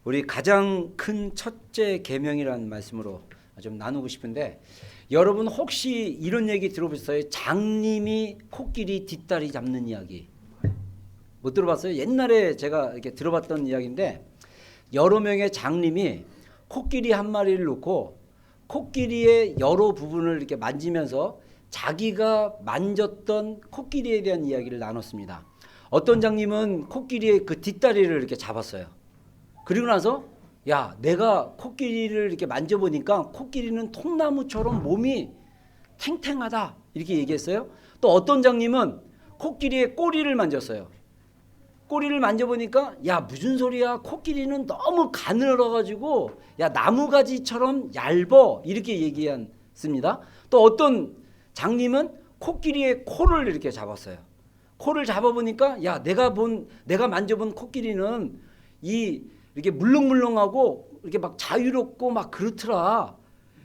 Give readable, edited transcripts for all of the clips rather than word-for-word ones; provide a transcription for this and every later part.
우리 가장 큰 첫째 계명이라는 말씀으로 좀 나누고 싶은데, 여러분 혹시 이런 얘기 들어보셨어요? 장님이 코끼리 뒷다리 잡는 이야기 못 들어봤어요? 옛날에 제가 이렇게 들어봤던 이야기인데, 여러 명의 장님이 코끼리 한 마리를 놓고 코끼리의 여러 부분을 이렇게 만지면서 자기가 만졌던 코끼리에 대한 이야기를 나눴습니다. 어떤 장님은 코끼리의 그 뒷다리를 이렇게 잡았어요. 그리고 나서 야, 내가 코끼리를 이렇게 만져보니까 코끼리는 통나무처럼 몸이 탱탱하다 이렇게 얘기했어요. 또 어떤 장님은 코끼리의 꼬리를 만졌어요. 꼬리를 만져보니까 야, 무슨 소리야, 코끼리는 너무 가늘어가지고 야, 나무가지처럼 얇어 이렇게 얘기했습니다. 또 어떤 장님은 코끼리의 코를 이렇게 잡았어요. 코를 잡아보니까 야, 내가 만져본 코끼리는 이렇게 물렁물렁하고 이렇게 막 자유롭고 막 그렇더라.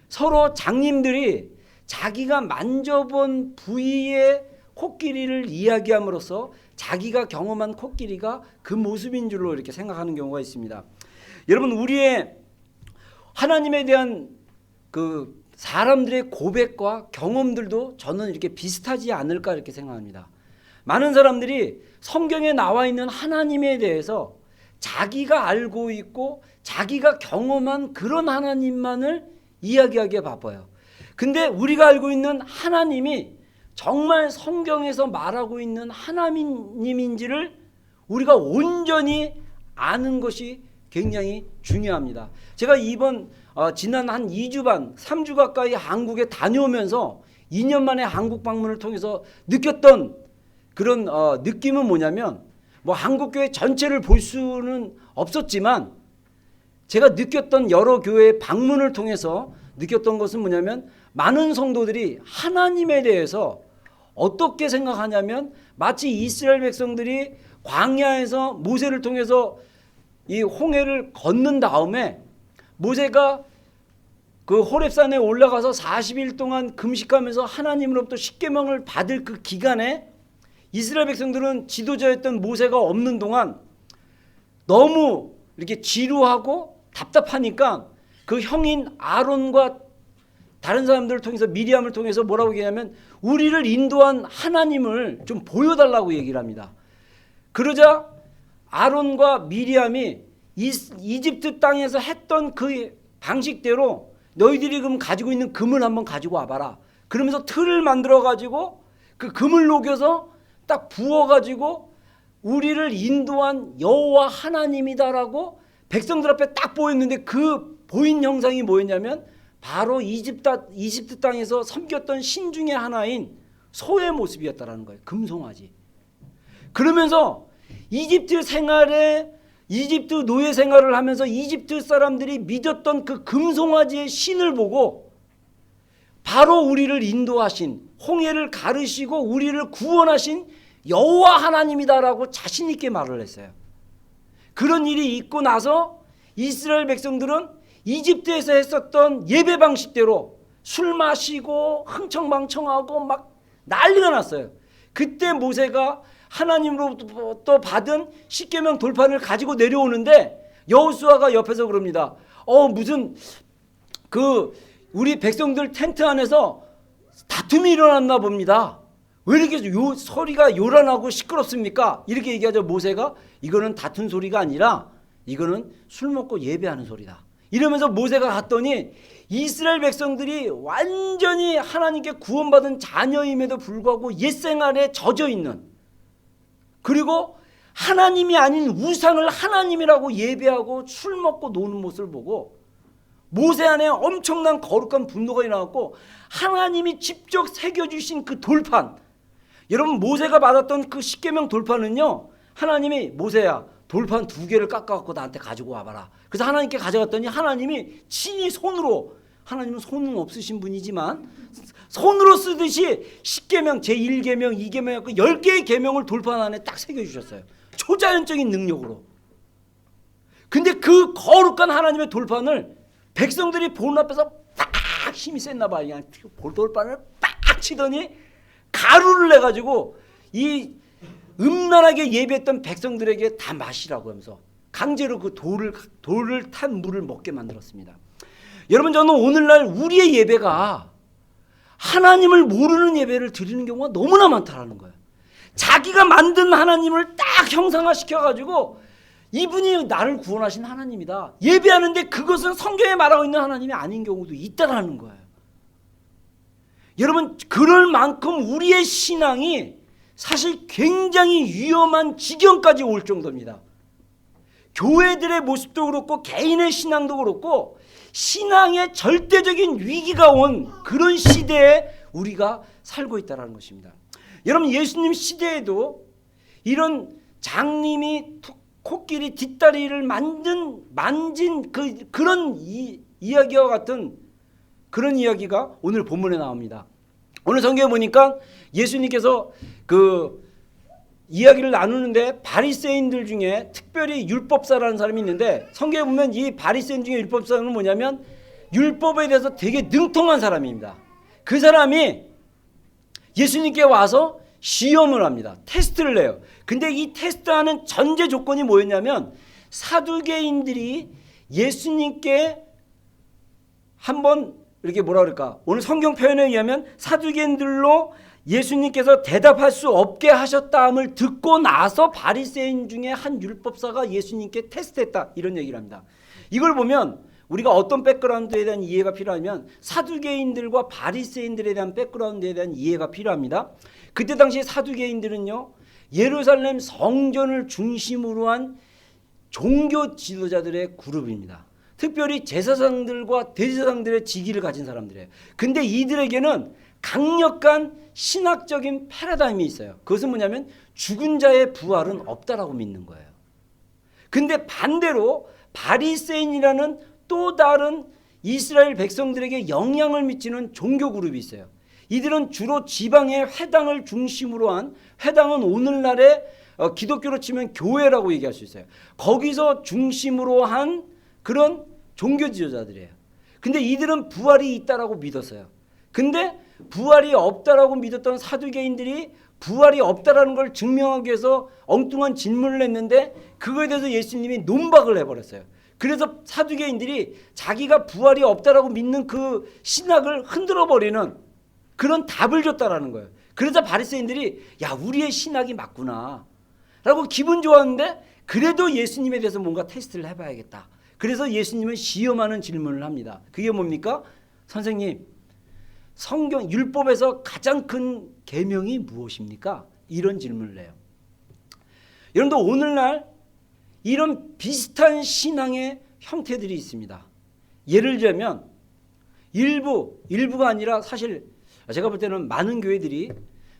서로 장님들이 자기가 만져본 부위의 코끼리를 이야기함으로써 자기가 경험한 코끼리가 그 모습인 줄로 이렇게 생각하는 경우가 있습니다. 여러분, 우리의 하나님에 대한 그 사람들의 고백과 경험들도 저는 이렇게 비슷하지 않을까 이렇게 생각합니다. 많은 사람들이 성경에 나와 있는 하나님에 대해서 자기가 알고 있고 자기가 경험한 그런 하나님만을 이야기하기에 바빠요. 근데 우리가 알고 있는 하나님이 정말 성경에서 말하고 있는 하나님인지를 우리가 온전히 아는 것이 굉장히 중요합니다. 제가 지난 한 2주 반, 3주 가까이 한국에 다녀오면서 2년 만에 한국 방문을 통해서 느꼈던 그런 느낌은 뭐냐면, 한국교회 전체를 볼 수는 없었지만 제가 느꼈던 여러 교회 방문을 통해서 느꼈던 것은 뭐냐면, 많은 성도들이 하나님에 대해서 어떻게 생각하냐면, 마치 이스라엘 백성들이 광야에서 모세를 통해서 이 홍해를 건넌 다음에 모세가 그 호렙산에 올라가서 40일 동안 금식하면서 하나님으로부터 십계명을 받을 그 기간에 이스라엘 백성들은 지도자였던 모세가 없는 동안 너무 이렇게 지루하고 답답하니까 그 형인 아론과 다른 사람들을 통해서, 미리암을 통해서 뭐라고 얘기하냐면 우리를 인도한 하나님을 좀 보여달라고 얘기를 합니다. 그러자 아론과 미리암이 이집트 땅에서 했던 그 방식대로 너희들이 그럼 가지고 있는 금을 한번 가지고 와봐라. 그러면서 틀을 만들어 가지고 그 금을 녹여서 딱 부어 가지고 우리를 인도한 여호와 하나님이다라고 백성들 앞에 딱 보였는데, 그 보인 형상이 뭐였냐면 바로 이집트 땅에서 섬겼던 신 중에 하나인 소의 모습이었다라는 거예요. 금송아지. 그러면서 이집트 노예 생활을 하면서 이집트 사람들이 믿었던 그 금송아지의 신을 보고 바로 우리를 인도하신, 홍해를 가르시고 우리를 구원하신 여호와 하나님이다라고 자신 있게 말을 했어요. 그런 일이 있고 나서 이스라엘 백성들은 이집트에서 했었던 예배 방식대로 술 마시고 흥청망청하고 막 난리가 났어요. 그때 모세가 하나님으로부터 받은 십계명 돌판을 가지고 내려오는데 여호수아가 옆에서 그럽니다. 무슨 우리 백성들 텐트 안에서 다툼이 일어났나 봅니다. 왜 이렇게 소리가 요란하고 시끄럽습니까? 이렇게 얘기하죠. 모세가 이거는 다툰 소리가 아니라 이거는 술 먹고 예배하는 소리다. 이러면서 모세가 갔더니 이스라엘 백성들이 완전히 하나님께 구원받은 자녀임에도 불구하고 옛생활에 젖어 있는, 그리고 하나님이 아닌 우상을 하나님이라고 예배하고 술 먹고 노는 모습을 보고 모세 안에 엄청난 거룩한 분노가 일어났고, 하나님이 직접 새겨주신 그 돌판, 여러분 모세가 받았던 그 십계명 돌판은요, 하나님이 모세야 돌판 2개를 깎아갖고 나한테 가지고 와봐라. 그래서 하나님께 가져갔더니 하나님이 친히 손으로, 하나님은 손은 없으신 분이지만 손으로 쓰듯이 십계명, 제1계명, 2계명, 10개의 계명을 돌판 안에 딱 새겨주셨어요. 초자연적인 능력으로. 근데 그 거룩한 하나님의 돌판을 백성들이 보는 앞에서 빡 힘이 셌나 봐. 그냥 돌판을 빡 치더니 가루를 내가지고 이 음란하게 예배했던 백성들에게 다 마시라고 하면서 강제로 그 돌을 탄 물을 먹게 만들었습니다. 여러분, 저는 오늘날 우리의 예배가 하나님을 모르는 예배를 드리는 경우가 너무나 많다라는 거예요. 자기가 만든 하나님을 딱 형상화시켜가지고 이분이 나를 구원하신 하나님이다 예배하는데 그것은 성경에 말하고 있는 하나님이 아닌 경우도 있다라는 거예요. 여러분, 그럴 만큼 우리의 신앙이 사실 굉장히 위험한 지경까지 올 정도입니다. 교회들의 모습도 그렇고 개인의 신앙도 그렇고 신앙의 절대적인 위기가 온 그런 시대에 우리가 살고 있다는 것입니다. 여러분, 예수님 시대에도 이런 장님이 코끼리 뒷다리를 만진 그런 이야기와 같은 그런 이야기가 오늘 본문에 나옵니다. 오늘 성경에 보니까 예수님께서 그 이야기를 나누는데 바리새인들 중에 특별히 율법사라는 사람이 있는데, 성경에 보면 이 바리새인 중에 율법사는 뭐냐면 율법에 대해서 되게 능통한 사람입니다. 그 사람이 예수님께 와서 시험을 합니다. 테스트를 내요. 근데 이 테스트하는 전제 조건이 뭐였냐면 사두개인들이 예수님께 한번 이렇게 뭐라 그럴까, 오늘 성경 표현에 의하면 사두개인들로 예수님께서 대답할 수 없게 하셨다함을 듣고 나서 바리새인 중에 한 율법사가 예수님께 테스트했다, 이런 얘기를 합니다. 이걸 보면 우리가 어떤 백그라운드에 대한 이해가 필요하면 사두개인들과 바리새인들에 대한 백그라운드에 대한 이해가 필요합니다. 그때 당시 사두개인들은요, 예루살렘 성전을 중심으로 한 종교 지도자들의 그룹입니다. 특별히 제사장들과 대제사장들의 직위를 가진 사람들이에요. 근데 이들에게는 강력한 신학적인 패러다임이 있어요. 그것은 뭐냐면 죽은 자의 부활은 없다라고 믿는 거예요. 근데 반대로 바리새인이라는 또 다른 이스라엘 백성들에게 영향을 미치는 종교 그룹이 있어요. 이들은 주로 지방의 회당을 중심으로 한, 회당은 오늘날의 기독교로 치면 교회라고 얘기할 수 있어요. 거기서 중심으로 한 그런 종교 지도자들이에요. 근데 이들은 부활이 있다라고 믿었어요. 근데 부활이 없다라고 믿었던 사두개인들이 부활이 없다라는 걸 증명하기 위해서 엉뚱한 질문을 했는데 그거에 대해서 예수님이 논박을 해버렸어요. 그래서 사두개인들이 자기가 부활이 없다라고 믿는 그 신학을 흔들어버리는 그런 답을 줬다라는 거예요. 그래서 바리새인들이 야, 우리의 신학이 맞구나 라고 기분 좋았는데, 그래도 예수님에 대해서 뭔가 테스트를 해봐야겠다. 그래서 예수님은 시험하는 질문을 합니다. 그게 뭡니까? 선생님, 성경 율법에서 가장 큰 계명이 무엇입니까? 이런 질문을 해요. 여러분들, 오늘날 이런 비슷한 신앙의 형태들이 있습니다. 예를 들면 일부가 아니라 사실 제가 볼 때는 많은 교회들이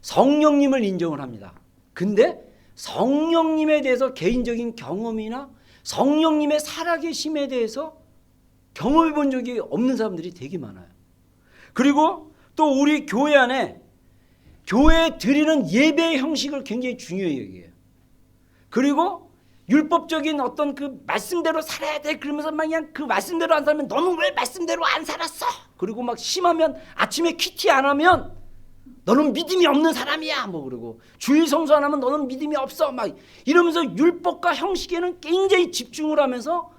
성령님을 인정을 합니다. 근데 성령님에 대해서 개인적인 경험이나 성령님의 살아계심에 대해서 경험해 본 적이 없는 사람들이 되게 많아요. 그리고 또 우리 교회 안에 교회에 드리는 예배의 형식을 굉장히 중요히 여겨요. 그리고 율법적인 어떤 그 말씀대로 살아야 돼 그러면서 막 그냥 그 말씀대로 안 살면 너는 왜 말씀대로 안 살았어? 그리고 막 심하면 아침에 큐티 안 하면 너는 믿음이 없는 사람이야. 뭐 그러고 주일 성수 안 하면 너는 믿음이 없어. 막 이러면서 율법과 형식에는 굉장히 집중을 하면서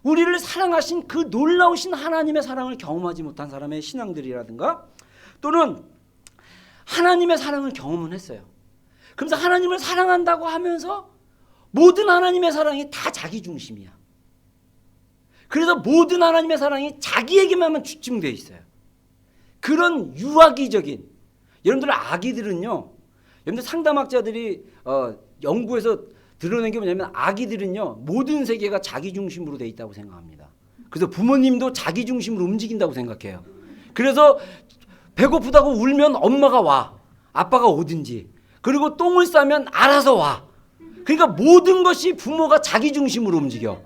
우리를 사랑하신 그 놀라우신 하나님의 사랑을 경험하지 못한 사람의 신앙들이라든가, 또는 하나님의 사랑을 경험은 했어요. 그러면서 하나님을 사랑한다고 하면서 모든 하나님의 사랑이 다 자기 중심이야. 그래서 모든 하나님의 사랑이 자기에게만 집중되어 있어요. 그런 유아기적인, 여러분들 아기들은요, 여러분들 상담학자들이 연구해서 드러낸 게 뭐냐면 아기들은요, 모든 세계가 자기 중심으로 돼 있다고 생각합니다. 그래서 부모님도 자기 중심으로 움직인다고 생각해요. 그래서 배고프다고 울면 엄마가 와, 아빠가 오든지, 그리고 똥을 싸면 알아서 와. 그러니까 모든 것이 부모가 자기 중심으로 움직여.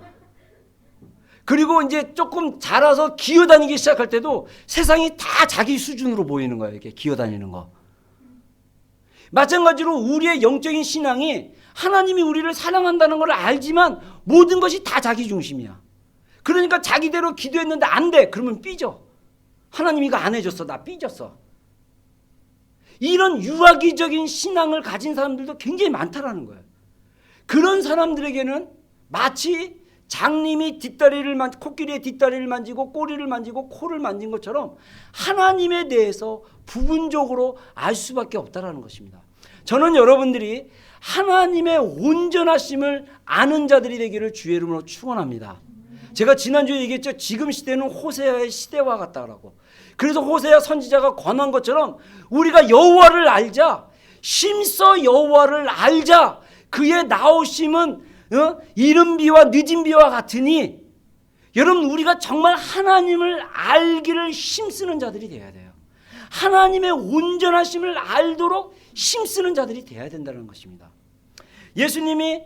그리고 이제 조금 자라서 기어다니기 시작할 때도 세상이 다 자기 수준으로 보이는 거예요. 이렇게 기어다니는 거. 마찬가지로 우리의 영적인 신앙이 하나님이 우리를 사랑한다는 걸 알지만 모든 것이 다 자기 중심이야. 그러니까 자기대로 기도했는데 안 돼. 그러면 삐져. 하나님 이거 안 해줬어. 나 삐졌어. 이런 유아기적인 신앙을 가진 사람들도 굉장히 많다라는 거예요. 그런 사람들에게는 마치 장님이 코끼리의 뒷다리를 만지고 꼬리를 만지고 코를 만진 것처럼 하나님에 대해서 부분적으로 알 수밖에 없다라는 것입니다. 저는 여러분들이 하나님의 온전하심을 아는 자들이 되기를 주의 이름으로 축원합니다. 제가 지난주에 얘기했죠. 지금 시대는 호세아의 시대와 같다라고. 그래서 호세아 선지자가 권한 것처럼 우리가 여호와를 알자, 심써 여호와를 알자. 그의 나오심은 이른 비와 늦은 비와 같으니, 여러분 우리가 정말 하나님을 알기를 힘쓰는 자들이 되어야 돼요. 하나님의 온전하심을 알도록 힘쓰는 자들이 되어야 된다는 것입니다. 예수님이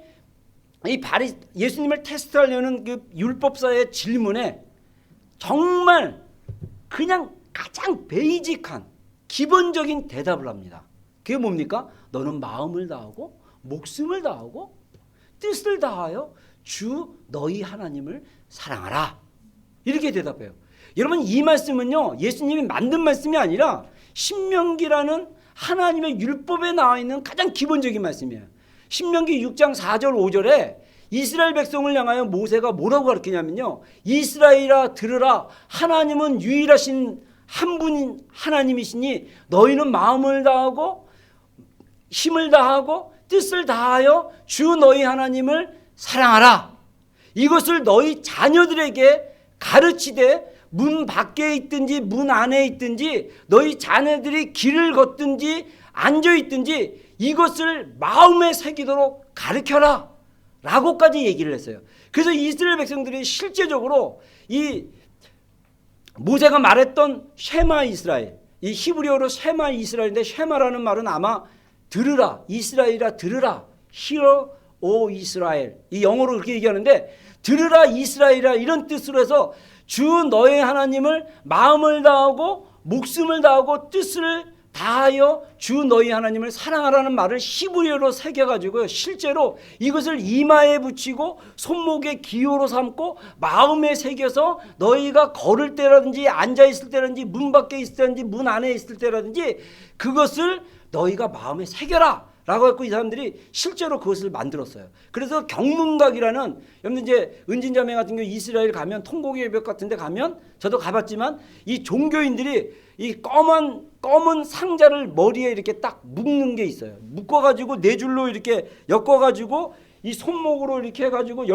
예수님을 테스트하려는 그 율법사의 질문에 정말 그냥 가장 베이직한 기본적인 대답을 합니다. 그게 뭡니까? 너는 마음을 다하고 목숨을 다하고 뜻을 다하여 주 너희 하나님을 사랑하라. 이렇게 대답해요. 여러분 이 말씀은요, 예수님이 만든 말씀이 아니라 신명기라는 하나님의 율법에 나와 있는 가장 기본적인 말씀이에요. 신명기 6장 4절 5절에 이스라엘 백성을 향하여 모세가 뭐라고 가르치냐면요, 이스라엘아 들으라, 하나님은 유일하신 한 분인 하나님이시니 너희는 마음을 다하고 힘을 다하고 뜻을 다하여 주 너희 하나님을 사랑하라. 이것을 너희 자녀들에게 가르치되 문 밖에 있든지 문 안에 있든지 너희 자녀들이 길을 걷든지 앉아 있든지 이것을 마음에 새기도록 가르쳐라 라고까지 얘기를 했어요. 그래서 이스라엘 백성들이 실제적으로 이 모세가 말했던 쉐마 이스라엘, 이 히브리어로 쉐마 이스라엘인데, 쉐마라는 말은 아마 들으라, 이스라엘아 들으라, Hear O 이스라엘, 이 영어로 그렇게 얘기하는데 들으라 이스라엘아 이런 뜻으로 해서 주 너의 하나님을 마음을 다하고 목숨을 다하고 뜻을 다하여 주 너희 하나님을 사랑하라는 말을 히브리어로 새겨가지고요, 실제로 이것을 이마에 붙이고 손목에 기호로 삼고 마음에 새겨서 너희가 걸을 때라든지 앉아있을 때라든지 문 밖에 있을 때라든지 문 안에 있을 때라든지 그것을 너희가 마음에 새겨라 라고 했고, 이 사람들이 실제로 그것을 만들었어요. 그래서 경문각이라는, 여러분 이제 은진자매 같은 경우 이스라엘 가면 통곡의 예벽 같은 데 가면, 저도 가봤지만 이 종교인들이 이 검은 상자를 머리에 이렇게 딱 묶는 게 있어요. 묶어가지고 네 줄로 이렇게 엮어가지고 이 손목으로 이렇게 해가지고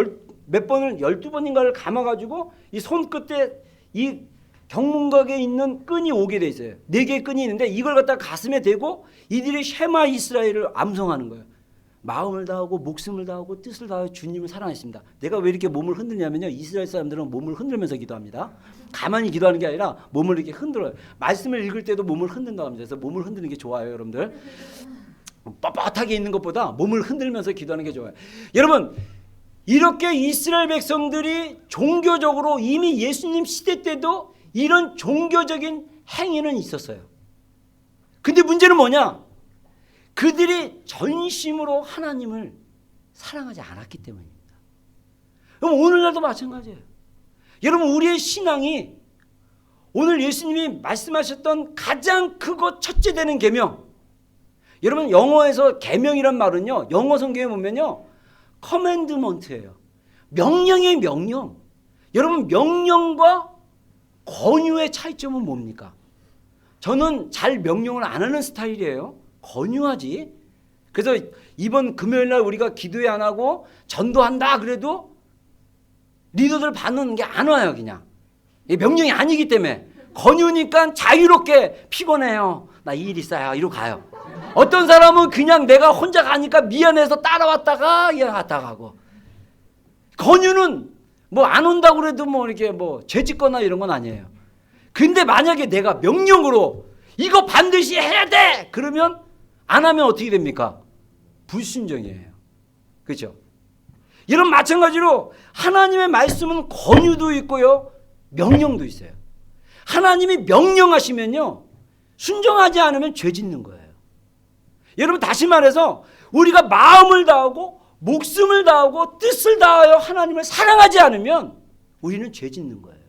몇 번을 12번인가를 감아가지고 이 손끝에 이 경문각에 있는 끈이 오게 돼 있어요. 4개의 끈이 있는데 이걸 갖다가 가슴에 대고 이들이 쉐마 이스라엘을 암송하는 거예요. 마음을 다하고 목숨을 다하고 뜻을 다하여 주님을 사랑했습니다. 내가 왜 이렇게 몸을 흔들냐면요, 이스라엘 사람들은 몸을 흔들면서 기도합니다. 가만히 기도하는 게 아니라 몸을 이렇게 흔들어요. 말씀을 읽을 때도 몸을 흔든다고 합니다. 그래서 몸을 흔드는 게 좋아요, 여러분들. 뻣뻣하게 있는 것보다 몸을 흔들면서 기도하는 게 좋아요. 여러분, 이렇게 이스라엘 백성들이 종교적으로 이미 예수님 시대 때도 이런 종교적인 행위는 있었어요. 근데 문제는 뭐냐? 그들이 전심으로 하나님을 사랑하지 않았기 때문입니다. 그럼 오늘날도 마찬가지예요. 여러분 우리의 신앙이 오늘 예수님이 말씀하셨던 가장 크고 첫째 되는 계명, 여러분 영어에서 계명이란 말은요, 영어 성경에 보면요 커맨드먼트예요. 명령의 명령. 여러분 명령과 권유의 차이점은 뭡니까? 저는 잘 명령을 안 하는 스타일이에요. 권유하지. 그래서 이번 금요일 날 우리가 기도회 안 하고 전도한다 그래도 리더들 받는 게 안 와요. 그냥 명령이 아니기 때문에. 권유니까 자유롭게 피곤해요, 나 이 일 있어요 이러고 가요. 어떤 사람은 그냥 내가 혼자 가니까 미안해서 따라왔다가 갔다 가고. 권유는 뭐 안 온다고 그래도 뭐 이렇게 뭐 죄짓거나 이런 건 아니에요. 근데 만약에 내가 명령으로 이거 반드시 해야 돼 그러면 안 하면 어떻게 됩니까? 불순종이에요. 그렇죠? 이런 마찬가지로 하나님의 말씀은 권유도 있고요, 명령도 있어요. 하나님이 명령하시면요, 순종하지 않으면 죄 짓는 거예요. 여러분 다시 말해서 우리가 마음을 다하고 목숨을 다하고 뜻을 다하여 하나님을 사랑하지 않으면 우리는 죄 짓는 거예요.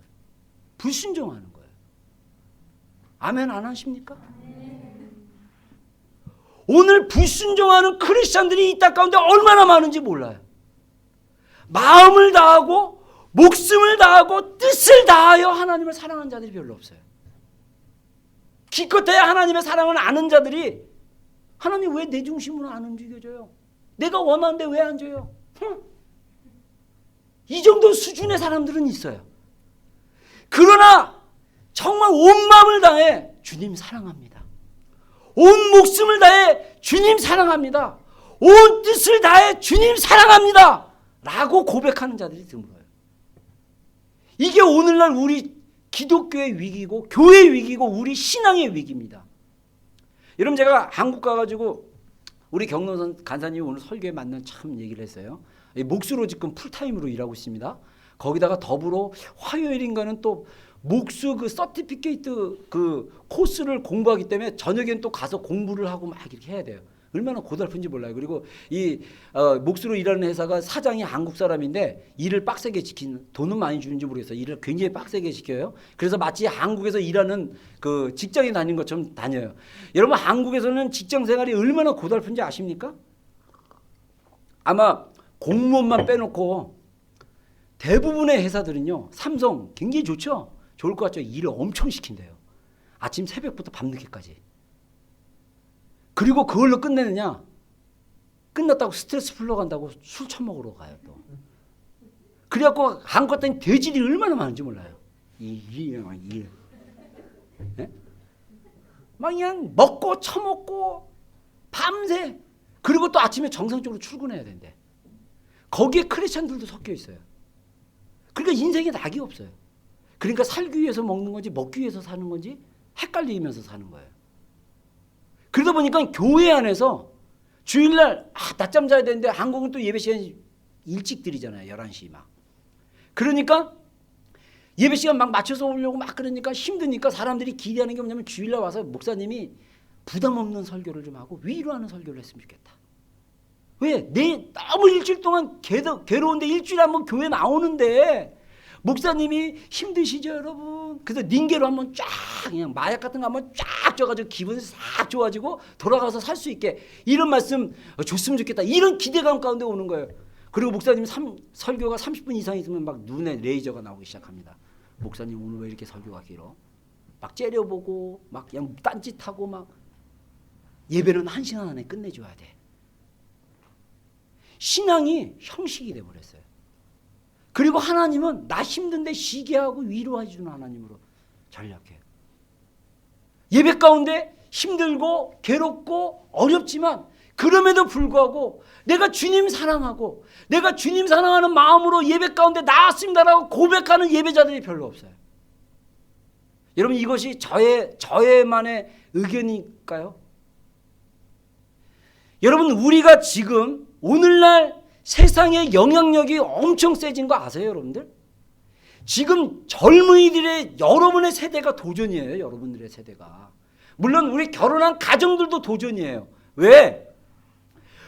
불순종하는 거예요. 아멘 안 하십니까? 오늘 불순종하는 크리스찬들이 이 땅 가운데 얼마나 많은지 몰라요. 마음을 다하고 목숨을 다하고 뜻을 다하여 하나님을 사랑하는 자들이 별로 없어요. 기껏해야 하나님의 사랑을 아는 자들이 하나님 왜 내 중심으로 안 움직여져요? 내가 원하는데 왜 안 줘요? 이 정도 수준의 사람들은 있어요. 그러나 정말 온 마음을 다해 주님 사랑합니다. 온 목숨을 다해 주님 사랑합니다. 온 뜻을 다해 주님 사랑합니다. 라고 고백하는 자들이 드물어요. 이게 오늘날 우리 기독교의 위기고 교회의 위기고 우리 신앙의 위기입니다. 여러분 제가 한국 가가지고 우리 경로선 간사님이 오늘 설교에 맞는 참 얘기를 했어요. 목수로 지금 풀타임으로 일하고 있습니다. 거기다가 더불어 화요일인가는 또 목수 그 서티피케이트 그 코스를 공부하기 때문에 저녁엔 또 가서 공부를 하고 막 이렇게 해야 돼요. 얼마나 고달픈지 몰라요. 그리고 이 목수로 일하는 회사가 사장이 한국 사람인데 일을 빡세게 시키는, 돈은 많이 주는지 모르겠어요. 일을 굉장히 빡세게 시켜요. 그래서 마치 한국에서 일하는 그 직장에 다니는 것처럼 다녀요. 여러분 한국에서는 직장 생활이 얼마나 고달픈지 아십니까? 아마 공무원만 빼놓고 대부분의 회사들은요, 삼성 굉장히 좋죠? 좋을 것 같죠? 일을 엄청 시킨대요. 아침 새벽부터 밤늦게까지. 그리고 그걸로 끝내느냐? 끝났다고 스트레스 풀러 간다고 술 처먹으러 가요 또. 그래갖고 한국 갔더니 돼지들이 얼마나 많은지 몰라요. 일. 네? 막 그냥 먹고 처먹고 밤새. 그리고 또 아침에 정상적으로 출근해야 된대. 거기에 크리스찬들도 섞여 있어요. 그러니까 인생에 낙이 없어요. 그러니까 살기 위해서 먹는 건지 먹기 위해서 사는 건지 헷갈리면서 사는 거예요. 그러다 보니까 교회 안에서 주일날 낮잠 자야 되는데 한국은 또 예배 시간이 일찍 드리잖아요. 11시 막. 그러니까 예배 시간 막 맞춰서 오려고 막 그러니까 힘드니까 사람들이 기대하는 게 뭐냐면 주일날 와서 목사님이 부담 없는 설교를 좀 하고 위로하는 설교를 했으면 좋겠다. 왜? 너무 일주일 동안 괴로운데 일주일에 한번 교회 나오는데 목사님이 힘드시죠 여러분? 그래서 닌게로 한번 쫙 그냥 마약 같은 거 한번 쫙 줘가지고 기분이 싹 좋아지고 돌아가서 살 수 있게 이런 말씀 줬으면 좋겠다. 이런 기대감 가운데 오는 거예요. 그리고 목사님 설교가 30분 이상 있으면 막 눈에 레이저가 나오기 시작합니다. 목사님 오늘 왜 이렇게 설교가 길어? 막 째려보고 막 그냥 딴짓하고 막 예배는 1시간 안에 끝내줘야 돼. 신앙이 형식이 돼버렸어요. 그리고 하나님은 나 힘든데 쉬게 하고 위로해 주는 하나님으로 전략해요. 예배 가운데 힘들고 괴롭고 어렵지만 그럼에도 불구하고 내가 주님 사랑하고 내가 주님 사랑하는 마음으로 예배 가운데 나왔습니다라고 고백하는 예배자들이 별로 없어요. 여러분 이것이 저의만의 의견일까요? 여러분 우리가 지금 오늘날 세상의 영향력이 엄청 세진 거 아세요 여러분들? 지금 젊은이들의 여러분의 세대가 도전이에요. 여러분들의 세대가. 물론 우리 결혼한 가정들도 도전이에요. 왜?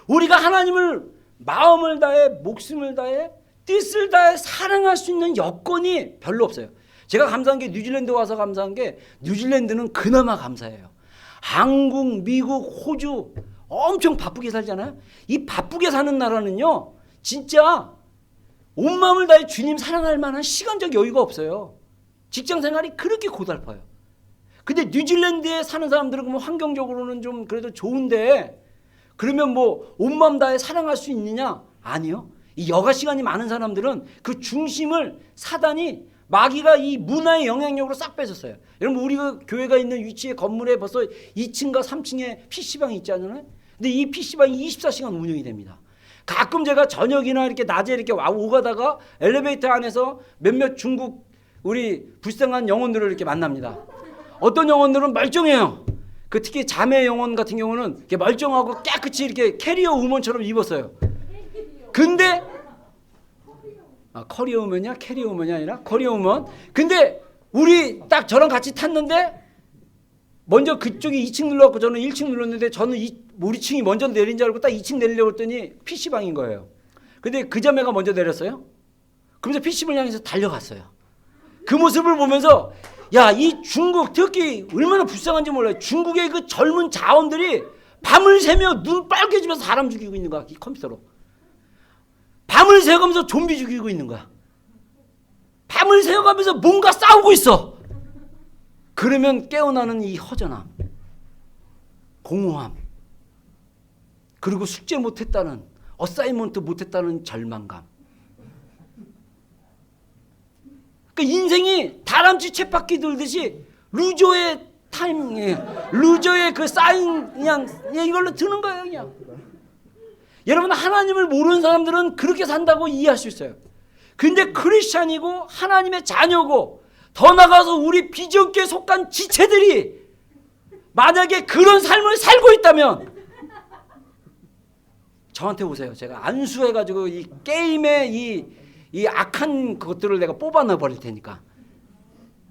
우리가 하나님을 마음을 다해 목숨을 다해 뜻을 다해 사랑할 수 있는 여건이 별로 없어요. 제가 감사한 게 뉴질랜드 와서 감사한 게 뉴질랜드는 그나마 감사해요. 한국, 미국, 호주 엄청 바쁘게 살잖아요. 이 바쁘게 사는 나라는요. 진짜 온 마음을 다해 주님 사랑할 만한 시간적 여유가 없어요. 직장 생활이 그렇게 고달파요. 근데 뉴질랜드에 사는 사람들은 그러면 환경적으로는 좀 그래도 좋은데 그러면 뭐 온 마음 다해 사랑할 수 있느냐? 아니요. 이 여가 시간이 많은 사람들은 그 중심을 사단이 마귀가 이 문화의 영향력으로 싹 뺏었어요. 여러분 우리가 교회가 있는 위치의 건물에 벌써 2층과 3층에 PC방이 있지 않나요? 근데 이 PC방이 24시간 운영이 됩니다. 가끔 제가 저녁이나 이렇게 낮에 이렇게 오가다가 엘리베이터 안에서 몇몇 중국 우리 불쌍한 영혼들을 이렇게 만납니다. 어떤 영혼들은 멀쩡해요. 그 특히 자매 영혼 같은 경우는 이렇게 멀쩡하고 깨끗이 이렇게 캐리어 우먼처럼 입었어요. 근데 커리어 우먼이야? 캐리어 우먼이 아니라 커리어 우먼. 근데 우리 딱 저랑 같이 탔는데 먼저 그쪽이 2층 눌렀고 저는 1층 눌렀는데 저는 우리 층이 먼저 내린 줄 알고 딱 2층 내리려고 했더니 PC방인 거예요. 근데 그 자매가 먼저 내렸어요. 그러면서 PC방을 향해서 달려갔어요. 그 모습을 보면서 야, 이 중국 특히 얼마나 불쌍한지 몰라요. 중국의 그 젊은 자원들이 밤을 새며 눈 빨개지면서 사람 죽이고 있는 거야. 이 컴퓨터로. 밤을 새워가면서 좀비 죽이고 있는 거야. 밤을 새워가면서 뭔가 싸우고 있어. 그러면 깨어나는 이 허전함, 공허함, 그리고 숙제 못했다는, 어사이먼트 못했다는 절망감. 그러니까 인생이 다람쥐 쳇바퀴 돌듯이 루저의 타임에, 루저의 그 사인 그냥 이걸로 드는 거예요. 그냥. 여러분, 하나님을 모르는 사람들은 그렇게 산다고 이해할 수 있어요. 근데 크리스찬이고 하나님의 자녀고 더 나가서 우리 비전교에 속한 지체들이 만약에 그런 삶을 살고 있다면 저한테 오세요. 제가 안수해가지고 이 게임의 이 악한 것들을 내가 뽑아넣어 버릴 테니까.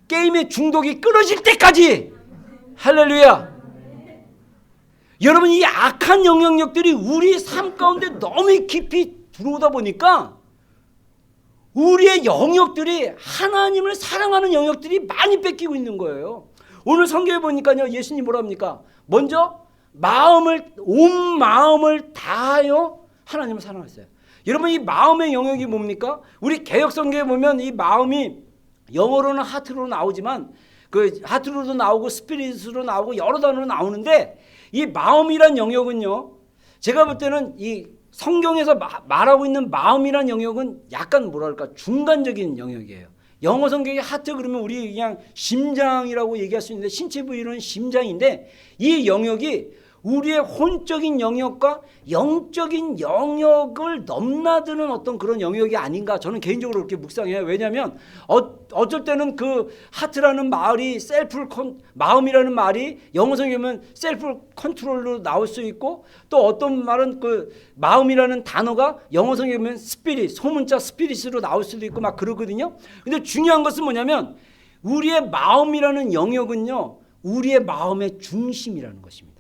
게임의 중독이 끊어질 때까지. 할렐루야. 여러분, 이 악한 영향력들이 우리 삶 가운데 너무 깊이 들어오다 보니까 우리의 영역들이, 하나님을 사랑하는 영역들이 많이 뺏기고 있는 거예요. 오늘 성경에 보니까요, 예수님 뭐라 합니까? 먼저 온 마음을 다하여 하나님을 사랑했어요. 여러분, 이 마음의 영역이 뭡니까? 우리 개역 성경에 보면 이 마음이 영어로는 하트로 나오지만 그 하트로도 나오고 스피릿으로 나오고 여러 단어로 나오는데, 이 마음이란 영역은요, 제가 볼 때는 이 성경에서 말하고 있는 마음이란 영역은 약간 뭐랄까 중간적인 영역이에요. 영어 성경에 하트 그러면 우리 그냥 심장이라고 얘기할 수 있는데, 신체 부위로는 심장인데, 이 영역이 우리의 혼적인 영역과 영적인 영역을 넘나드는 어떤 그런 영역이 아닌가, 저는 개인적으로 그렇게 묵상해요. 왜냐하면 어쩔 때는 그 하트라는 말이 마음이라는 말이 영어 성경에는 셀프 컨트롤로 나올 수 있고, 또 어떤 말은 그 마음이라는 단어가 영어 성경에는 스피릿, 소문자 스피릿으로 나올 수도 있고 막 그러거든요. 근데 중요한 것은 뭐냐면 우리의 마음이라는 영역은요, 우리의 마음의 중심이라는 것입니다.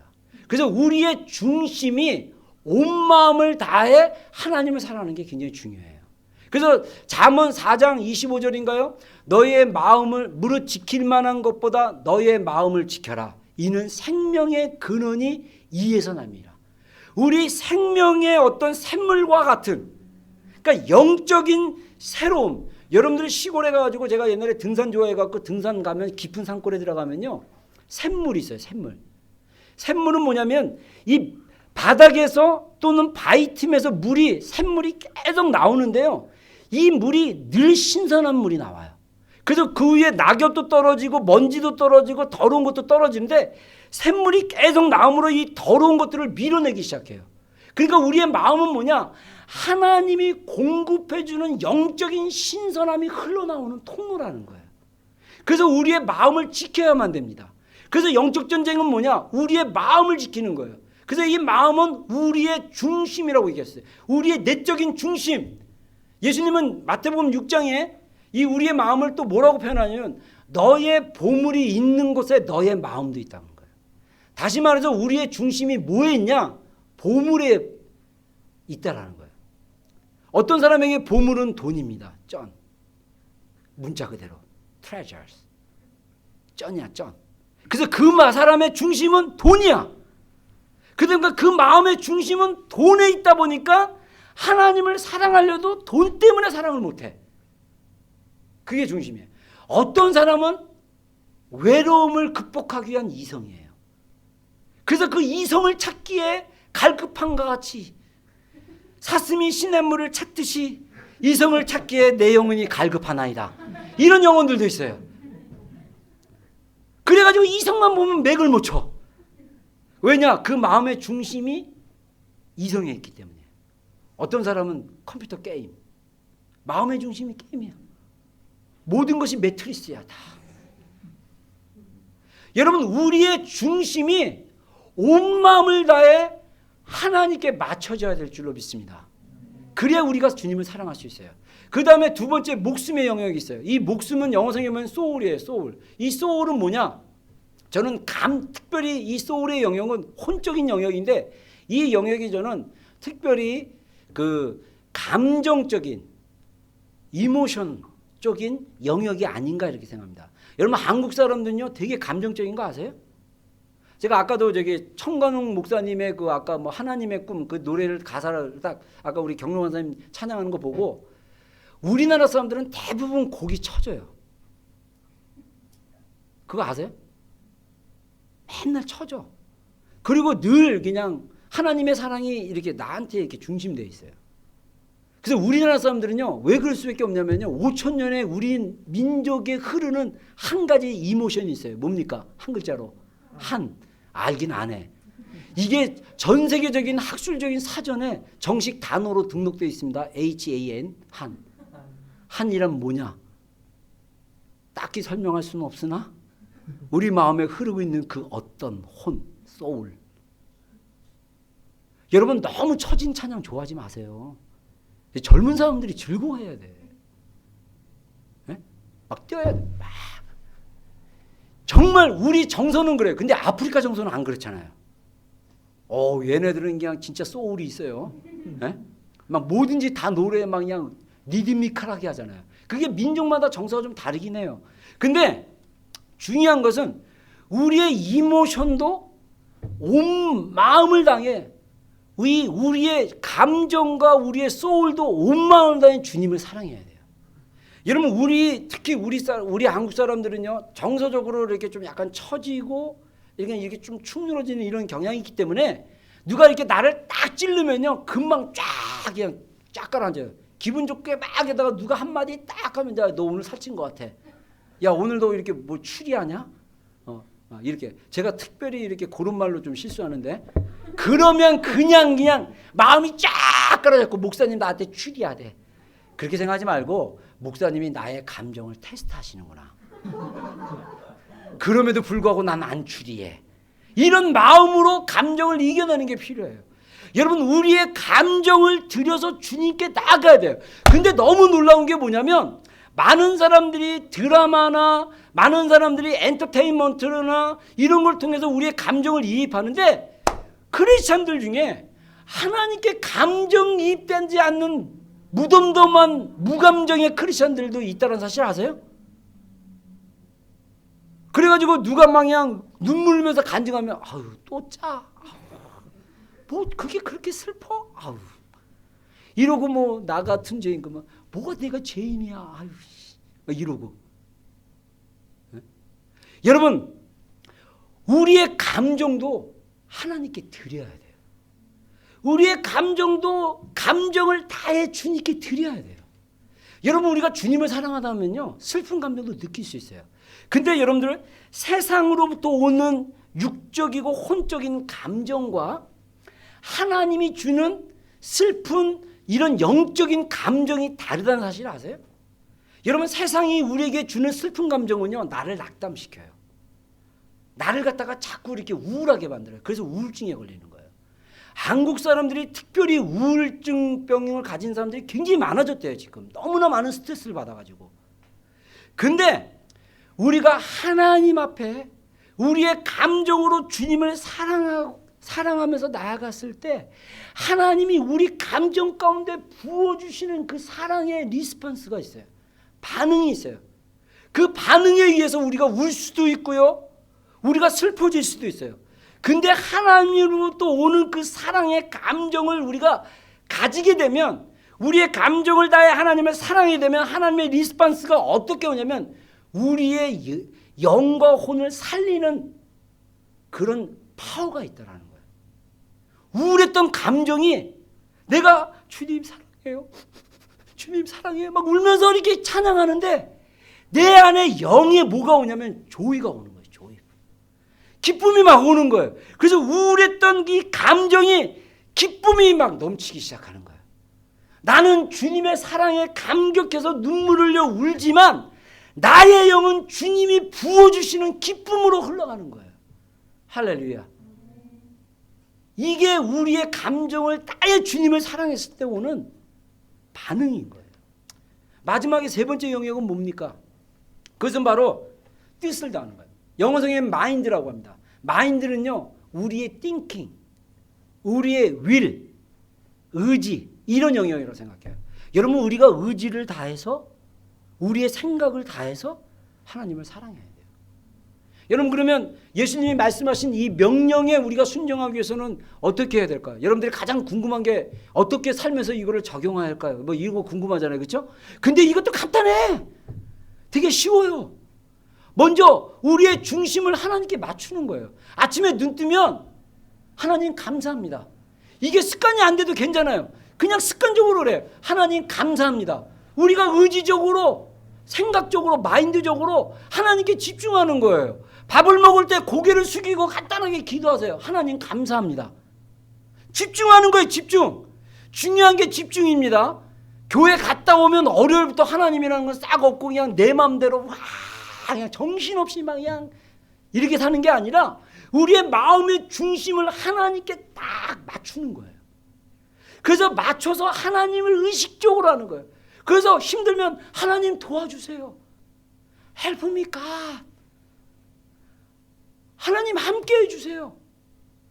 그래서 우리의 중심이 온 마음을 다해 하나님을 사랑하는 게 굉장히 중요해요. 그래서 잠언 4장 25절인가요? 너의 마음을 무릇 지킬 만한 것보다 너의 마음을 지켜라. 이는 생명의 근원이 이에서 납니다. 우리 생명의 어떤 샘물과 같은, 그러니까 영적인 새로움. 여러분들이 시골에 가가지고, 제가 옛날에 등산 좋아해갖고 등산 가면 깊은 산골에 들어가면요, 샘물이 있어요. 샘물은 뭐냐면 이 바닥에서 또는 바위 틈에서 샘물이 계속 나오는데요, 이 물이 늘 신선한 물이 나와요. 그래서 그 위에 낙엽도 떨어지고 먼지도 떨어지고 더러운 것도 떨어지는데, 샘물이 계속 나옴으로 이 더러운 것들을 밀어내기 시작해요. 그러니까 우리의 마음은 뭐냐? 하나님이 공급해주는 영적인 신선함이 흘러나오는 통로라는 거예요. 그래서 우리의 마음을 지켜야만 됩니다. 그래서 영적 전쟁은 뭐냐? 우리의 마음을 지키는 거예요. 그래서 이 마음은 우리의 중심이라고 얘기했어요. 우리의 내적인 중심. 예수님은 마태복음 6장에 이 우리의 마음을 또 뭐라고 표현하냐면, 너의 보물이 있는 곳에 너의 마음도 있다는 거예요. 다시 말해서 우리의 중심이 뭐에 있냐? 보물에 있다라는 거예요. 어떤 사람에게 보물은 돈입니다. 쩐. 문자 그대로. treasures. 쩐이야, 쩐. 그래서 그 사람의 중심은 돈이야. 그러니까 그 마음의 중심은 돈에 있다 보니까 하나님을 사랑하려도 돈 때문에 사랑을 못해. 그게 중심이에요. 어떤 사람은 외로움을 극복하기 위한 이성이에요. 그래서 그 이성을 찾기에 갈급함과 같이 사슴이 시냇물을 찾듯이 이성을 찾기에 내 영혼이 갈급하나이다. 이런 영혼들도 있어요. 그래가지고 이성만 보면 맥을 못 쳐. 왜냐? 그 마음의 중심이 이성에 있기 때문에. 어떤 사람은 컴퓨터 게임, 마음의 중심이 게임이야. 모든 것이 매트리스야 다. 여러분, 우리의 중심이 온 마음을 다해 하나님께 맞춰져야 될 줄로 믿습니다. 그래야 우리가 주님을 사랑할 수 있어요. 그 다음에 두 번째, 목숨의 영역이 있어요. 이 목숨은 영어 성경에 보면 소울이에요. 소울. 이 소울은 뭐냐? 저는 특별히 이 소울의 영역은 혼적인 영역인데, 이 영역이 저는 특별히 그 감정적인, 이모션적인 영역이 아닌가 이렇게 생각합니다. 여러분, 한국 사람들은요 되게 감정적인 거 아세요? 제가 아까도 저기 청관웅 목사님의 그 아까 뭐 하나님의 꿈 그 노래를 가사를 딱 아까 우리 경롱 선생님 찬양하는 거 보고 우리나라 사람들은 대부분 곡이 쳐져요. 그거 아세요? 맨날 쳐져. 그리고 늘 그냥 하나님의 사랑이 이렇게 나한테 이렇게 중심되어 있어요. 그래서 우리나라 사람들은요, 왜 그럴 수밖에 없냐면요, 5,000년의 우리 민족에 흐르는 한 가지 이모션이 있어요. 뭡니까? 한 글자로. 한. 알긴 안 해. 이게 전 세계적인 학술적인 사전에 정식 단어로 등록되어 있습니다. HAN. 한. 한이란 뭐냐? 딱히 설명할 수는 없으나 우리 마음에 흐르고 있는 그 어떤 혼, 소울. 여러분 너무 처진 찬양 좋아하지 마세요. 젊은 사람들이 즐거워해야 돼. 네? 막 뛰어야 돼. 막. 정말 우리 정서는 그래요. 근데 아프리카 정서는 안 그렇잖아요. 얘네들은 그냥 진짜 소울이 있어요. 네? 막 뭐든지 다 노래에 막 그냥 리드미컬하게 하잖아요. 그게 민족마다 정서가 좀 다르긴 해요. 근데 중요한 것은 우리의 이모션도 온 마음을 당해 우리의 감정과 우리의 소울도 온 마음을 다해 주님을 사랑해야 돼요. 여러분 특히 우리 한국 사람들은요 정서적으로 이렇게 좀 약간 처지고 이렇게 좀 충돌어지는 이런 경향이 있기 때문에 누가 이렇게 나를 딱 찌르면요 금방 그냥 쫙 가라앉아요. 기분 좋게 막 하다가 누가 한마디 딱 하면 너 오늘 살찐 것 같아. 야 오늘도 이렇게 뭐 추리하냐? 이렇게 제가 특별히 이렇게 그런 말로 좀 실수하는데 그러면 그냥 마음이 쫙 깔아잡고 목사님 나한테 추리하대. 그렇게 생각하지 말고 목사님이 나의 감정을 테스트하시는구나. 그럼에도 불구하고 난 안 추리해. 이런 마음으로 감정을 이겨내는 게 필요해요. 여러분 우리의 감정을 들여서 주님께 나아가야 돼요. 근데 너무 놀라운 게 뭐냐면 많은 사람들이 드라마나 많은 사람들이 엔터테인먼트나 이런 걸 통해서 우리의 감정을 이입하는데 크리스찬들 중에 하나님께 감정이입되지 않는 무덤덤한 무감정의 크리스찬들도 있다는 사실 아세요? 그래가지고 누가 막 그냥 눈물 흘리면서 간증하면 아유 또 짜. 뭐 그게 그렇게 슬퍼? 아유. 이러고 뭐 나 같은 죄인 그만 뭐가 내가 죄인이야. 아유 이러고. 네? 여러분 우리의 감정도 하나님께 드려야 돼요. 우리의 감정도 감정을 다해 주님께 드려야 돼요. 여러분 우리가 주님을 사랑하다면요 슬픈 감정도 느낄 수 있어요. 근데 여러분들 세상으로부터 오는 육적이고 혼적인 감정과 하나님이 주는 슬픈 이런 영적인 감정이 다르다는 사실 아세요? 여러분 세상이 우리에게 주는 슬픈 감정은요 나를 낙담시켜요. 나를 갖다가 자꾸 이렇게 우울하게 만들어요. 그래서 우울증에 걸리는 거예요. 한국 사람들이 특별히 우울증병을 가진 사람들이 굉장히 많아졌대요. 지금 너무나 많은 스트레스를 받아가지고. 근데 우리가 하나님 앞에 우리의 감정으로 주님을 사랑하면서 나아갔을 때 하나님이 우리 감정 가운데 부어주시는 그 사랑의 리스폰스가 있어요. 반응이 있어요. 그 반응에 의해서 우리가 울 수도 있고요. 우리가 슬퍼질 수도 있어요. 근데 하나님으로부터 오는 그 사랑의 감정을 우리가 가지게 되면 우리의 감정을 다해 하나님을 사랑하게 되면 하나님의 리스폰스가 어떻게 오냐면 우리의 영과 혼을 살리는 그런 파워가 있다라는 거예요. 우울했던 감정이 내가 주님 사랑해요. 주님 사랑해요. 막 울면서 이렇게 찬양하는데 내 안에 영에 뭐가 오냐면 조이가 오는 거예요. 조이. 기쁨이 막 오는 거예요. 그래서 우울했던 이 감정이 기쁨이 막 넘치기 시작하는 거예요. 나는 주님의 사랑에 감격해서 눈물을 흘려 울지만 나의 영은 주님이 부어주시는 기쁨으로 흘러가는 거예요. 할렐루야. 이게 우리의 감정을 다해 주님을 사랑했을 때 오는 반응인 거예요. 마지막에 세 번째 영역은 뭡니까? 그것은 바로 뜻을 다하는 거예요. 영어성에 마인드라고 합니다. 마인드는요 우리의 thinking, 우리의 will, 의지 이런 영역이라고 생각해요. 여러분 우리가 의지를 다해서 우리의 생각을 다해서 하나님을 사랑해야 돼요. 여러분 그러면 예수님이 말씀하신 이 명령에 우리가 순종하기 위해서는 어떻게 해야 될까요? 여러분들이 가장 궁금한 게 어떻게 살면서 이거를 적용해야 할까요? 뭐 이거 궁금하잖아요. 그렇죠? 근데 이것도 간단해. 되게 쉬워요. 먼저 우리의 중심을 하나님께 맞추는 거예요. 아침에 눈 뜨면 하나님 감사합니다. 이게 습관이 안 돼도 괜찮아요. 그냥 습관적으로 그래. 하나님 감사합니다. 우리가 의지적으로 생각적으로 마인드적으로 하나님께 집중하는 거예요. 밥을 먹을 때 고개를 숙이고 간단하게 기도하세요. 하나님 감사합니다. 집중하는 거예요. 집중. 중요한 게 집중입니다. 교회 갔다 오면 월요일부터 하나님이라는 건 싹 없고 그냥 내 마음대로 그냥 정신없이 막 그냥 이렇게 사는 게 아니라 우리의 마음의 중심을 하나님께 딱 맞추는 거예요. 그래서 맞춰서 하나님을 의식적으로 하는 거예요. 그래서 힘들면 하나님 도와주세요. Help me God. 하나님 함께 해주세요.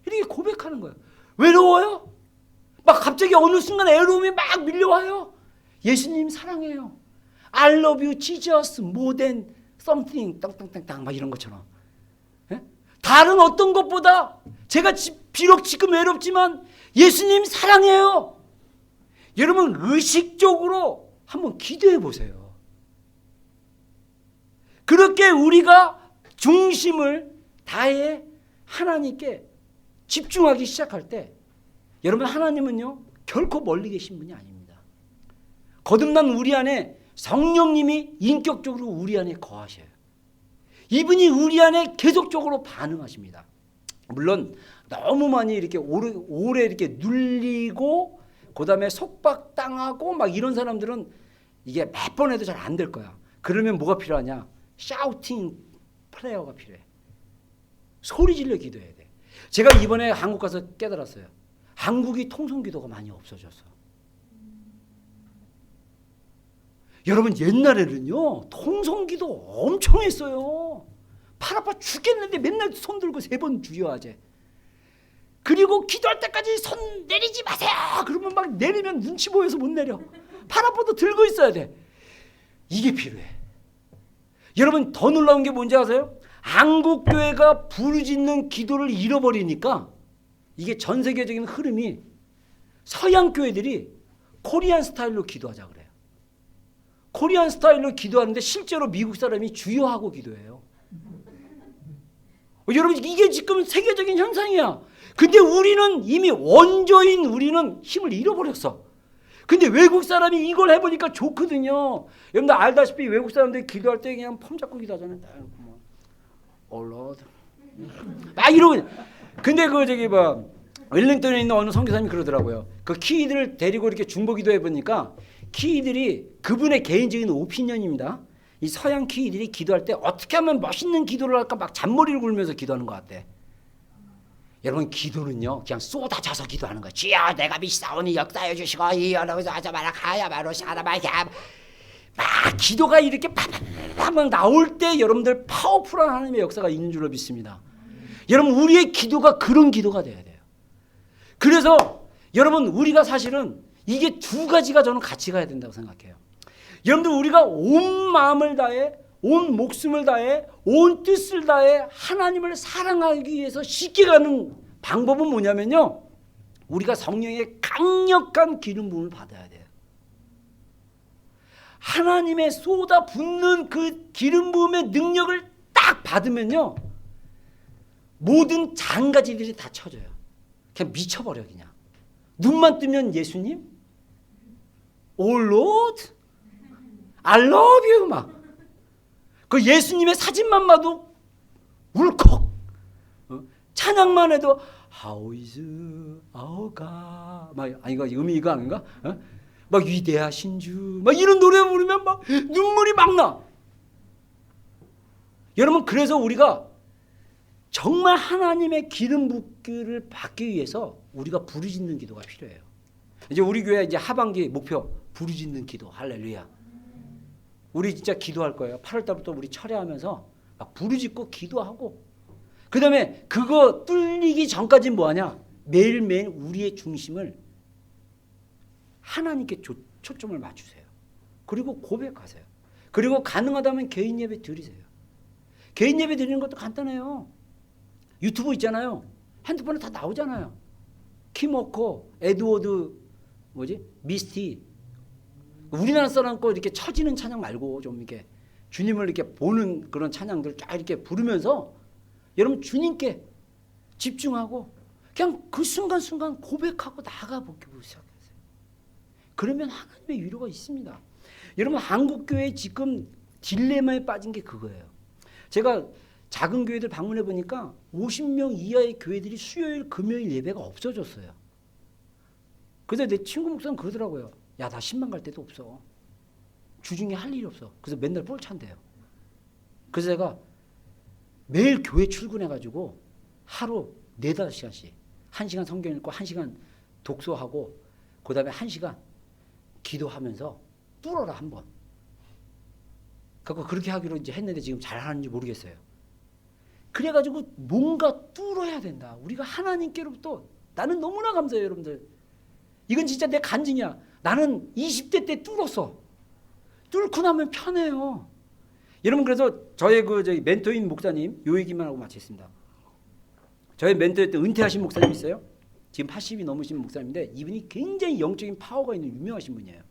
이렇게 고백하는 거예요. 외로워요? 막 갑자기 어느 순간 애로움이 막 밀려와요. 예수님 사랑해요. I love you Jesus more than something 땅땅땅땅 막 이런 것처럼. 예? 다른 어떤 것보다 제가 비록 지금 외롭지만 예수님 사랑해요. 여러분 의식적으로 한번 기도해 보세요. 그렇게 우리가 중심을 다해 하나님께 집중하기 시작할 때 여러분 하나님은요 결코 멀리 계신 분이 아닙니다. 거듭난 우리 안에 성령님이 인격적으로 우리 안에 거하셔요. 이분이 우리 안에 계속적으로 반응하십니다. 물론 너무 많이 이렇게 오래 이렇게 눌리고 그다음에 속박당하고 막 이런 사람들은 이게 몇 번 해도 잘 안 될 거야. 그러면 뭐가 필요하냐? 샤우팅 프레어가 필요해. 소리 질러 기도해야 돼. 제가 이번에 한국 가서 깨달았어요. 한국이 통성기도가 많이 없어졌어. 여러분 옛날에는요 통성기도 엄청 했어요. 팔 아파 죽겠는데 맨날 손 들고 3번 주여하재. 그리고 기도할 때까지 손 내리지 마세요. 그러면 막 내리면 눈치 보여서 못 내려. 팔 아파도 들고 있어야 돼. 이게 필요해. 여러분 더 놀라운 게 뭔지 아세요? 한국교회가 부르짖는 기도를 잃어버리니까 이게 전 세계적인 흐름이 서양교회들이 코리안 스타일로 기도하자 그래요. 코리안 스타일로 기도하는데 실제로 미국 사람이 주여하고 기도해요. 여러분 이게 지금 세계적인 현상이야. 근데 우리는 이미 원조인 우리는 힘을 잃어버렸어. 근데 외국 사람이 이걸 해보니까 좋거든요. 여러분들 알다시피 외국 사람들이 기도할 때 그냥 폼 잡고 기도하잖아요. Oh Lord. 막 이러고. 근데 그 저기 뭐 웰링턴에 있는 어느 선교사님이 그러더라고요. 그 키들을 데리고 이렇게 중보 기도해 보니까 키들이 그분의 개인적인 오피니언입니다. 이 서양 키들이 기도할 때 어떻게 하면 멋있는 기도를 할까 막 잔머리를 굴면서 기도하는 것 같대. 여러분 기도는요 그냥 쏟아져서 기도하는 거예요. 주여 내가 믿사오니 역사해 주시고 이여러분서 하자마라 가야바로 샤라바야. 막 기도가 이렇게 팍팍팍 나올 때 여러분들 파워풀한 하나님의 역사가 있는 줄로 믿습니다. 여러분 우리의 기도가 그런 기도가 돼야 돼요. 그래서 여러분 우리가 사실은 이게 두 가지가 저는 같이 가야 된다고 생각해요. 여러분들 우리가 온 마음을 다해 온 목숨을 다해 온 뜻을 다해 하나님을 사랑하기 위해서 쉽게 가는 방법은 뭐냐면요. 우리가 성령의 강력한 기름 부음을 받아야 돼요. 하나님의 쏟아붓는 그 기름 부음의 능력을 딱 받으면요. 모든 장가지들이 다 쳐져요. 그냥 미쳐버려 그냥. 눈만 뜨면 예수님, Oh Lord, I love you 막. 그 예수님의 사진만 봐도 울컥. 찬양만 해도 How is our God. 막 아니 이거 음이 이거 아닌가? 막 위대하신 주. 막 이런 노래 부르면 막 눈물이 막 나. 여러분 그래서 우리가 정말 하나님의 기름 붓기를 받기 위해서 우리가 부르짖는 기도가 필요해요. 이제 우리 교회 이제 하반기 목표 부르짖는 기도. 할렐루야. 우리 진짜 기도할 거예요. 8월 달부터 우리 철회하면서 막 부르짖고 기도하고 그다음에 그거 뚫리기 전까지는 뭐하냐? 매일매일 우리의 중심을 하나님께 초점을 맞추세요. 그리고 고백하세요. 그리고 가능하다면 개인 예배 드리세요. 개인 예배 드리는 것도 간단해요. 유튜브 있잖아요. 핸드폰에 다 나오잖아요. 키모코, 에드워드 미스티. 우리나라 사람 거 이렇게 처지는 찬양 말고 좀 이렇게 주님을 이렇게 보는 그런 찬양들 쫙 이렇게 부르면서 여러분 주님께 집중하고 그냥 그 순간순간 고백하고 나가보기로 시작하세요. 그러면 하나님의 위로가 있습니다. 여러분 한국교회 지금 딜레마에 빠진 게 그거예요. 제가 작은 교회들 방문해 보니까 50명 이하의 교회들이 수요일 금요일 예배가 없어졌어요. 그래서 내 친구 목사는 그러더라고요. 야, 나 10만 갈 데도 없어. 주중에 할 일이 없어. 그래서 맨날 볼 찬대요. 그래서 제가 매일 교회 출근해가지고 하루 4-5시간씩 1시간 성경 읽고 1시간 독서하고 그 다음에 1시간 기도하면서 뚫어라 한번. 그렇게 하기로 이제 했는데 지금 잘하는지 모르겠어요. 그래가지고 뭔가 뚫어야 된다. 우리가 하나님께로부터 나는 너무나 감사해요, 여러분들. 이건 진짜 내 간증이야. 나는 20대 때 뚫었어. 뚫고 나면 편해요. 여러분 그래서 저희 저희 멘토인 목사님 요 얘기만 하고 마치겠습니다. 저희 멘토였던 은퇴하신 목사님 있어요. 지금 80이 넘으신 목사님인데 이분이 굉장히 영적인 파워가 있는 유명하신 분이에요.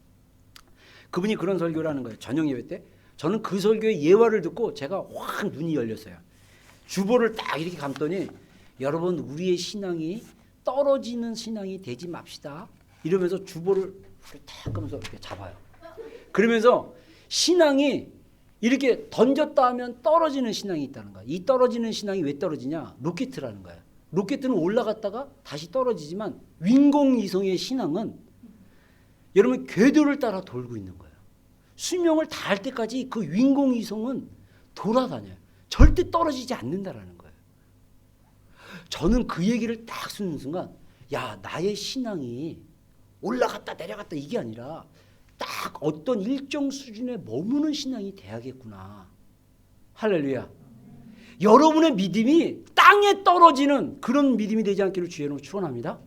그분이 그런 설교를 하는 거예요. 저녁 예배 때. 저는 그 설교의 예화를 듣고 제가 확 눈이 열렸어요. 주보를 딱 이렇게 감더니 여러분 우리의 신앙이 떨어지는 신앙이 되지 맙시다. 이러면서 주보를 탁 하면서 이렇게 잡아요. 그러면서 신앙이 이렇게 던졌다 하면 떨어지는 신앙이 있다는 거야. 이 떨어지는 신앙이 왜 떨어지냐? 로켓이라는 거야. 로켓은 올라갔다가 다시 떨어지지만 윈공위성의 신앙은 여러분 궤도를 따라 돌고 있는 거예요. 수명을 다할 때까지 그 윈공위성은 돌아다녀요. 절대 떨어지지 않는다라는 거예요. 저는 그 얘기를 딱 듣는 순간 야, 나의 신앙이 올라갔다 내려갔다 이게 아니라 딱 어떤 일정 수준에 머무는 신앙이 돼야겠구나. 할렐루야. 여러분의 믿음이 땅에 떨어지는 그런 믿음이 되지 않기를 주의로 축원합니다.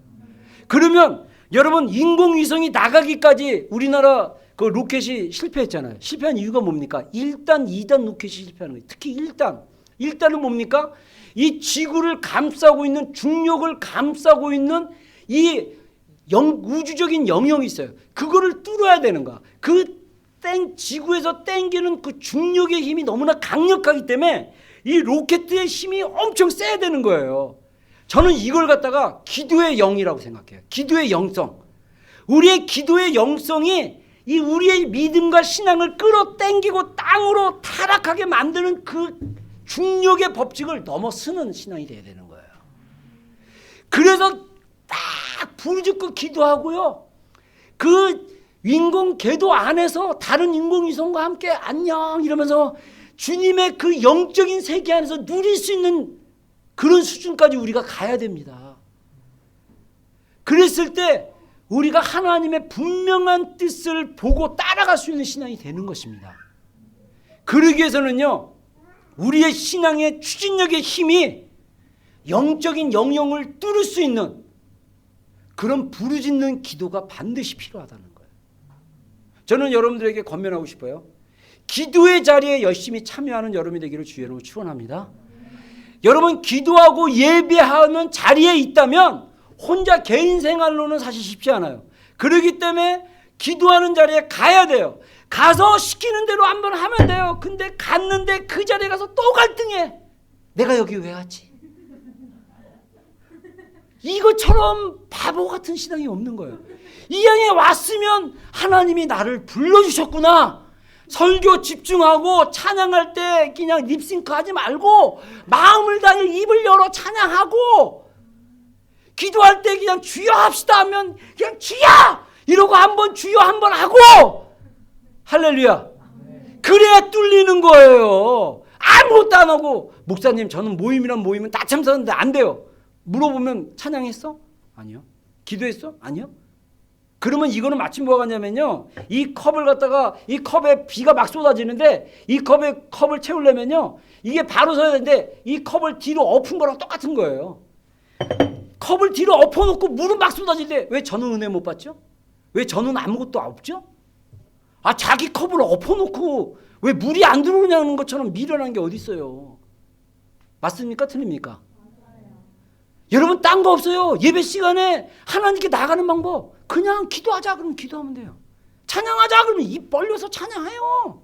그러면 여러분 인공위성이 나가기까지 우리나라 그 로켓이 실패했잖아요. 실패한 이유가 뭡니까? 1단, 2단 로켓이 실패하는 거예요. 특히 1단은 뭡니까? 이 지구를 감싸고 있는 중력을 감싸고 있는 이 우주적인 영역이 있어요. 그거를 뚫어야 되는 거야. 지구에서 땡기는 그 중력의 힘이 너무나 강력하기 때문에 이 로켓의 힘이 엄청 세야 되는 거예요. 저는 이걸 갖다가 기도의 영이라고 생각해요. 기도의 영성. 우리의 기도의 영성이 이 우리의 믿음과 신앙을 끌어당기고 땅으로 타락하게 만드는 그 중력의 법칙을 넘어서는 신앙이 돼야 되는 거예요. 그래서 딱 부르짖고 기도하고요. 그 인공 궤도 안에서 다른 인공위성과 함께 안녕 이러면서 주님의 그 영적인 세계 안에서 누릴 수 있는 그런 수준까지 우리가 가야 됩니다. 그랬을 때 우리가 하나님의 분명한 뜻을 보고 따라갈 수 있는 신앙이 되는 것입니다. 그러기 위해서는요. 우리의 신앙의 추진력의 힘이 영적인 영역을 뚫을 수 있는 그런 부르짖는 기도가 반드시 필요하다는 거예요. 저는 여러분들에게 권면하고 싶어요. 기도의 자리에 열심히 참여하는 여러분이 되기를 주의로 축원합니다. 여러분 기도하고 예배하는 자리에 있다면 혼자 개인 생활로는 사실 쉽지 않아요. 그렇기 때문에 기도하는 자리에 가야 돼요. 가서 시키는 대로 한번 하면 돼요. 근데 갔는데 그 자리에 가서 또 갈등해. 내가 여기 왜 왔지? 이것처럼 바보 같은 신앙이 없는 거예요. 이 양에 왔으면 하나님이 나를 불러주셨구나. 설교 집중하고 찬양할 때 그냥 립싱크 하지 말고 마음을 다해 입을 열어 찬양하고 기도할 때 그냥 주여 합시다 하면 그냥 주여 이러고 한번 주여 한번 하고 할렐루야. 그래야 뚫리는 거예요. 아무것도 안 하고 목사님 저는 모임이란 모임은 다 참석하는데 안 돼요. 물어보면 찬양했어? 아니요. 기도했어? 아니요. 그러면 이거는 마침 뭐가 같냐면요. 이 컵을 갖다가 이 컵에 비가 막 쏟아지는데 이 컵을 채우려면요. 이게 바로 서야 되는데 이 컵을 뒤로 엎은 거랑 똑같은 거예요. 컵을 뒤로 엎어놓고 물은 막 쏟아지는데 왜 저는 은혜 못 받죠? 왜 저는 아무것도 없죠? 자기 컵을 엎어놓고 왜 물이 안 들어오냐는 것처럼 미련한 게 어디 있어요. 맞습니까? 틀립니까? 여러분 딴 거 없어요. 예배 시간에 하나님께 나가는 방법. 그냥 기도하자 그러면 기도하면 돼요. 찬양하자 그러면 입 벌려서 찬양해요.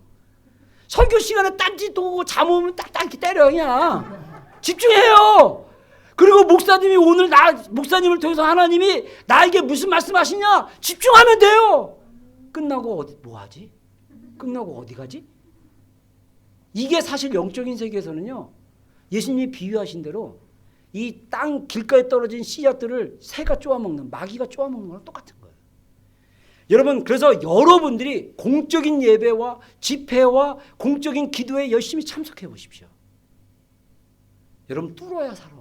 설교 시간에 딴짓도 잠 오면 딱딱 이렇게 때려 그냥. 집중해요. 그리고 목사님이 오늘 목사님을 통해서 하나님이 나에게 무슨 말씀하시냐 집중하면 돼요. 끝나고 뭐 하지? 끝나고 어디 가지? 이게 사실 영적인 세계에서는요. 예수님이 비유하신 대로 이 땅 길가에 떨어진 씨앗들을 새가 쪼아먹는, 마귀가 쪼아먹는 거랑 똑같은 거예요. 여러분, 그래서 여러분들이 공적인 예배와 집회와 공적인 기도에 열심히 참석해 보십시오. 여러분 뚫어야 살아.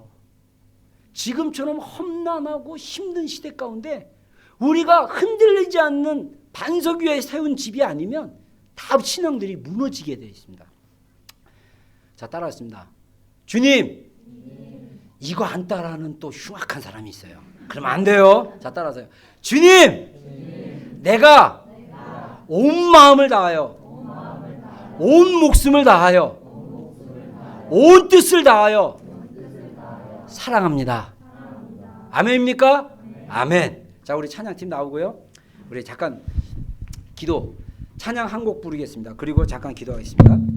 지금처럼 험난하고 힘든 시대 가운데 우리가 흔들리지 않는 반석 위에 세운 집이 아니면 다 신앙들이 무너지게 되어 있습니다. 자, 따라하겠습니다. 주님, 이거 안 따라하는 또 흉악한 사람이 있어요. 그러면 안 돼요. 자, 따라하세요. 주님, 내가 온 마음을 다하여, 온 목숨을 다하여, 온 뜻을 다하여 사랑합니다. 아멘입니까? 아멘. 자, 우리 찬양팀 나오고요. 우리 잠깐 기도, 찬양 한 곡 부르겠습니다. 그리고 잠깐 기도하겠습니다.